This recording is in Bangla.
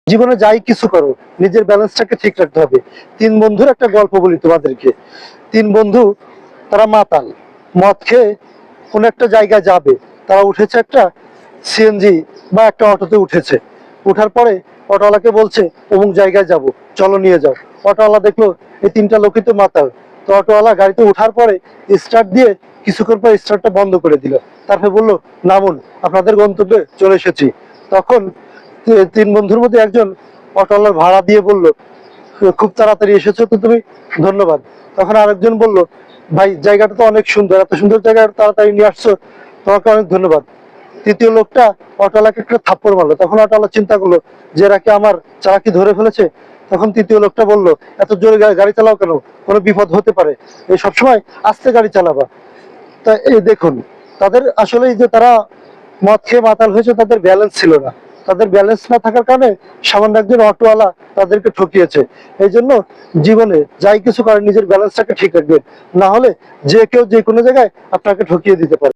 জীবনে যাই কিছু করো, নিজের ব্যালেন্সটাকে ঠিক রাখতে হবে। তিন বন্ধুর একটা গল্প বলি তোমাদেরকে। তিন বন্ধু, তারা মাতাল, মদ খেয়ে কোন একটা জায়গায় যাবে। তারা উঠেছে একটা সিএনজি বা একটা অটোতে উঠেছে। উঠার পরে অটোওয়ালাকে বলছে অমুক জায়গায় যাব, চলো নিয়ে যাও। অটোওয়ালা দেখলো এই তিনটা লোকই তো মাতাল। তো অটোওয়ালা গাড়িতে উঠার পরে স্টার্ট দিয়ে কিছুক্ষণ পর স্টার্টটা বন্ধ করে দিল। তারপরে বললো, নামুন, আপনাদের গন্তব্যে চলে এসেছি। তখন তিন বন্ধুর মধ্যে একজন অটোওয়ালার ভাড়া দিয়ে বলল, খুব তাড়াতাড়ি এসেছো তো তুমি, ধন্যবাদ। তখন আরেকজন বলল, ভাই জায়গাটা তো অনেক সুন্দর, এত সুন্দর জায়গা তাড়াতাড়ি নিয়ে আসছো, তোমাকে অনেক ধন্যবাদ। তৃতীয় লোকটা অটোওয়ালাকে একটা থাপ্পড় মারলো। তখন অটোওয়ালা চিন্তা করলো যে এরা কি আমার চালাকি ধরে ফেলেছে। তখন তৃতীয় লোকটা বলল, এত জোরে গাড়ি চালাও কেন, কোনো বিপদ হতে পারে, এই সবসময় আস্তে গাড়ি চালাবা। তা এই দেখুন, তাদের আসলে যে তারা মদ খেয়ে মাতাল হয়েছে, তাদের ব্যালেন্স ছিল না। তাদের ব্যালেন্স না থাকার কারণে সামান্য একজন অটোওয়ালা তাদেরকে ঠকিয়েছে। এই জন্য জীবনে যাই কিছু করেন, নিজের ব্যালেন্সটাকে ঠিক রাখবেন, না হলে যে কেউ যে কোনো জায়গায় আপনাকে ঠকিয়ে দিতে পারে।